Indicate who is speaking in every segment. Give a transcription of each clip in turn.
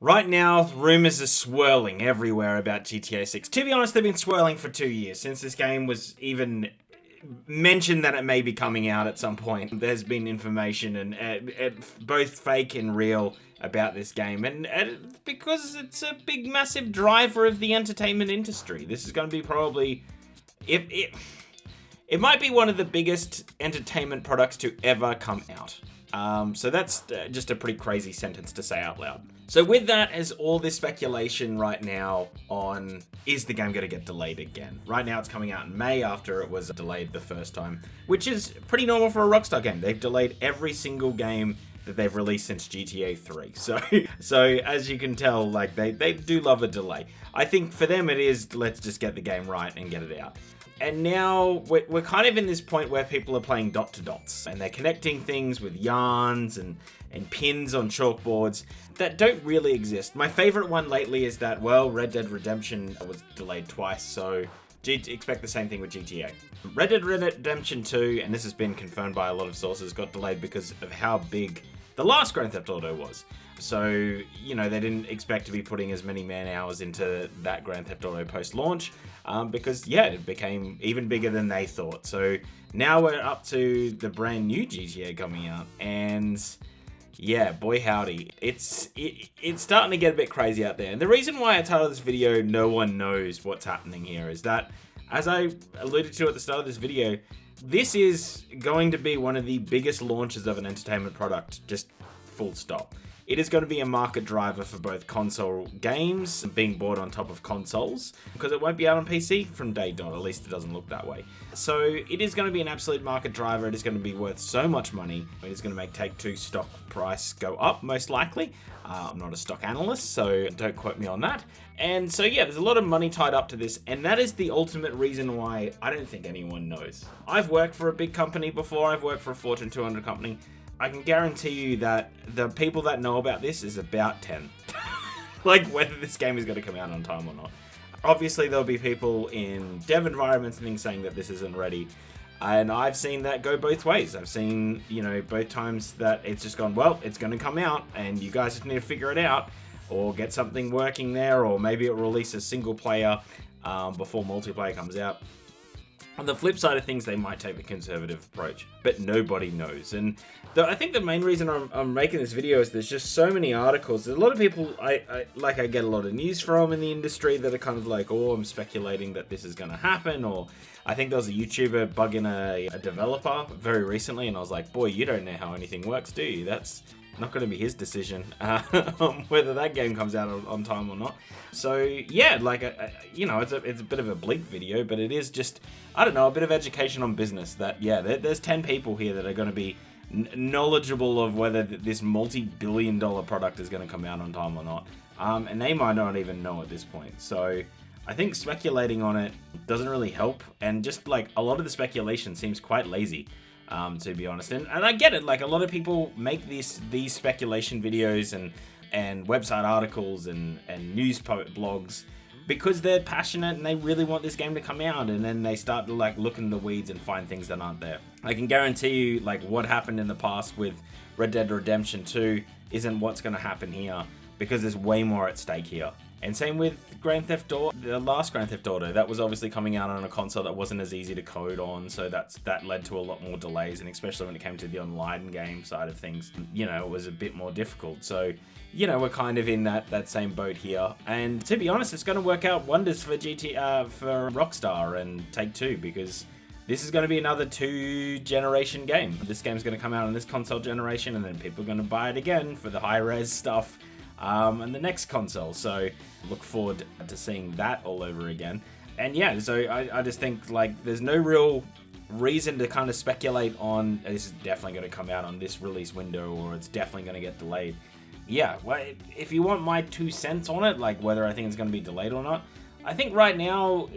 Speaker 1: Right now, rumors are swirling everywhere about GTA 6. To be honest, they've been swirling for 2 years, since this game was even mentioned that it may be coming out at some point. There's been information, and both fake and real, about this game. And because it's a big, massive driver of the entertainment industry. This is going to be probably... It might be one of the biggest entertainment products to ever come out. So that's just a pretty crazy sentence to say out loud. So with that, as all this speculation right now on, is the game going to get delayed again? Right now it's coming out in May after it was delayed the first time, which is pretty normal for a Rockstar game. They've delayed every single game that they've released since GTA 3. So as you can tell, like they do love a delay. I think for them it is, let's just get the game right and get it out. And now we're kind of in this point where people are playing dot to dots, and they're connecting things with yarns and pins on chalkboards that don't really exist. My favorite one lately is that, well, Red Dead Redemption was delayed twice, so expect the same thing with GTA. Red Dead Redemption 2, and this has been confirmed by a lot of sources, got delayed because of how big the last Grand Theft Auto was. So, you know, they didn't expect to be putting as many man hours into that Grand Theft Auto post-launch, because, yeah, it became even bigger than they thought. So now we're up to the brand new GTA coming out, and yeah, boy howdy, it's starting to get a bit crazy out there. And the reason why I titled this video, No One Knows What's Happening Here, is that, as I alluded to at the start of this video, this is going to be one of the biggest launches of an entertainment product, just full stop. It is going to be a market driver for both console games being bought on top of consoles, because it won't be out on PC from day dot, at least it doesn't look that way. So it is going to be an absolute market driver. It is going to be worth so much money. It is going to make Take-Two stock price go up, most likely. I'm not a stock analyst, so don't quote me on that. And so yeah, there's a lot of money tied up to this, and that is the ultimate reason why I don't think anyone knows. I've worked for a big company before. I've worked for a Fortune 200 company. I can guarantee you that the people that know about this is about 10. Like, whether this game is going to come out on time or not. Obviously, there'll be people in dev environments and things saying that this isn't ready. And I've seen that go both ways. I've seen, you know, both times that it's just gone, well, it's going to come out and you guys just need to figure it out, or get something working there, or maybe it'll release a single player before multiplayer comes out. On the flip side of things, they might take the conservative approach, but nobody knows. And I think the main reason I'm making this video is there's just so many articles. There's a lot of people I get a lot of news from in the industry that are kind of like, oh, I'm speculating that this is going to happen. Or I think there was a YouTuber bugging a developer very recently, and I was like, boy, you don't know how anything works, do you? That's not going to be his decision whether that game comes out on time or not. So yeah, like you know, it's a bit of a bleak video, but it is just, I don't know, a bit of education on business. That yeah, there's 10 people here that are going to be knowledgeable of whether this multi-billion-dollar product is going to come out on time or not, and they might not even know at this point. So I think speculating on it doesn't really help, and just like a lot of the speculation seems quite lazy. To be honest, and I get it. Like, a lot of people make these speculation videos and website articles and news blogs because they're passionate and they really want this game to come out, and then they start to like look in the weeds and find things that aren't there. I can guarantee you, like, what happened in the past with Red Dead Redemption 2 isn't what's going to happen here, because there's way more at stake here. And same with Grand Theft Auto, the last Grand Theft Auto. That was obviously coming out on a console that wasn't as easy to code on, so that led to a lot more delays, and especially when it came to the online game side of things, you know, it was a bit more difficult. So, you know, we're kind of in that same boat here. And to be honest, it's going to work out wonders for for Rockstar and Take-Two, because this is going to be another 2-generation game. This game's going to come out on this console generation, and then people are going to buy it again for the high-res stuff. And the next console, so look forward to seeing that all over again. And yeah, so I just think, like, there's no real reason to kind of speculate on this is definitely going to come out on this release window, or it's definitely going to get delayed. Yeah, well, if you want my 2 cents on it, like whether I think it's going to be delayed or not, I think right now,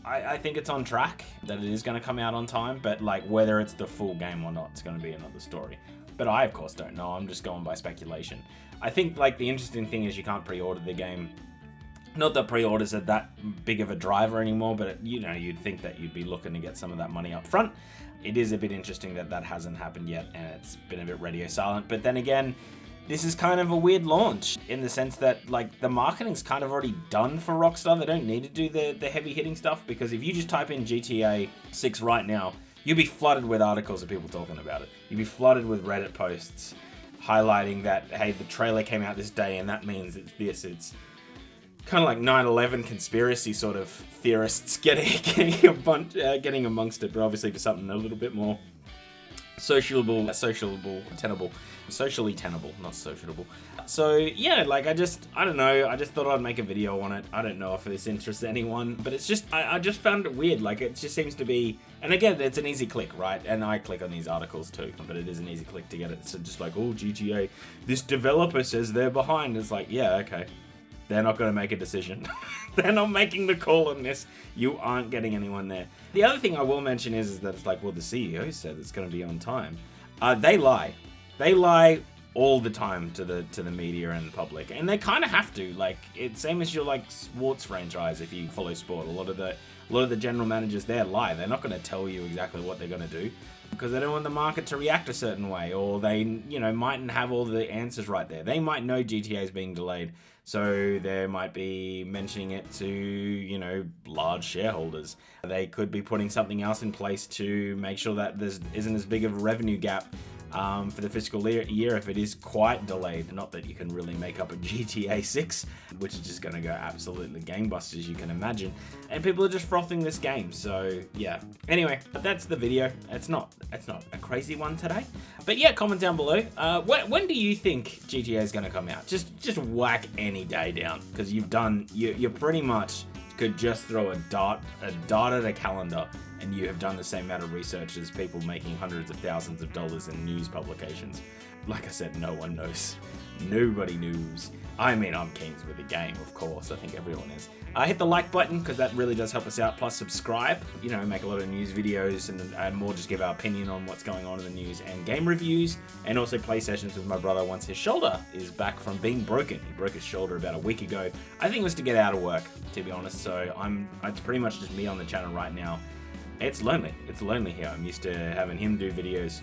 Speaker 1: I think it's on track, that it is going to come out on time, but like whether it's the full game or not, it's going to be another story. But I, of course, don't know. I'm just going by speculation. I think, like, the interesting thing is you can't pre-order the game. Not that pre-orders are that big of a driver anymore, but, you know, you'd think that you'd be looking to get some of that money up front. It is a bit interesting that that hasn't happened yet, and it's been a bit radio silent. But then again, this is kind of a weird launch in the sense that, like, the marketing's kind of already done for Rockstar. They don't need to do the heavy hitting stuff, because if you just type in GTA 6 right now, you'll be flooded with articles of people talking about it. You'll be flooded with Reddit posts highlighting that, hey, the trailer came out this day and that means it's this. It's kind of like 9/11 conspiracy sort of theorists getting amongst it, but obviously for something a little bit more socially tenable, not sociable. So yeah, like I don't know, I just thought I'd make a video on it. I don't know if this interests anyone, but it's just, I just found it weird. Like, it just seems to be, and again, it's an easy click, right? And I click on these articles too, but it is an easy click to get it. So just like, oh, GTA, this developer says they're behind. It's like, yeah, okay. They're not going to make a decision. They're not making the call on this. You aren't getting anyone there. The other thing I will mention is that it's like, well, the CEO said it's going to be on time. They lie. They lie all the time to the media and the public, and they kind of have to. Like, it's same as your like sports franchise. If you follow sport, a lot of the general managers there lie. They're not going to tell you exactly what they're going to do, because they don't want the market to react a certain way, or they, mightn't have all the answers right there. They might know GTA is being delayed, so they might be mentioning it to, large shareholders. They could be putting something else in place to make sure that there isn't as big of a revenue gap for the fiscal year if it is quite delayed. Not that you can really make up a GTA 6, which is just going to go absolutely gangbusters, you can imagine. And people are just frothing this game, so yeah. Anyway, that's the video. It's not a crazy one today. But yeah, comment down below. When do you think GTA is going to come out? Just whack any day down, because you pretty much could just throw a dart at a calendar, and you have done the same amount of research as people making hundreds of thousands of dollars in news publications. Like I said, no one knows. Nobody knows. I mean, I'm keen with the game, of course. I think everyone is. Hit the like button, because that really does help us out. Plus, subscribe. Make a lot of news videos and more just give our opinion on what's going on in the news and game reviews, and also play sessions with my brother once his shoulder is back from being broken. He broke his shoulder about a week ago. I think it was to get out of work, to be honest. So it's pretty much just me on the channel right now. It's lonely. It's lonely here. I'm used to having him do videos.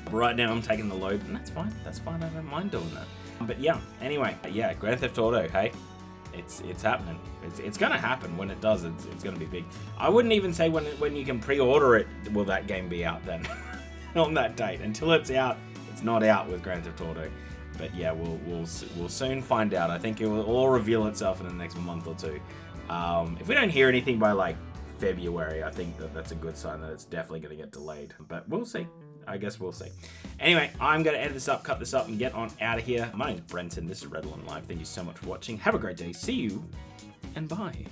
Speaker 1: But right now I'm taking the load, and that's fine. That's fine. I don't mind doing that. But yeah, anyway, yeah, Grand Theft Auto, hey, it's happening. It's gonna happen. When it does, it's gonna be big. I wouldn't even say when you can pre-order it, will that game be out then? On that date. Until it's out, it's not out with Grand Theft Auto. But yeah, we'll soon find out. I think it will all reveal itself in the next month or two. If we don't hear anything by like February, I think that's a good sign that it's definitely going to get delayed. But we'll see. I guess we'll see. Anyway, I'm going to edit this up, cut this up, and get on out of here. My name's Brenton. This is RetalinLive. Thank you so much for watching. Have a great day. See you, and bye.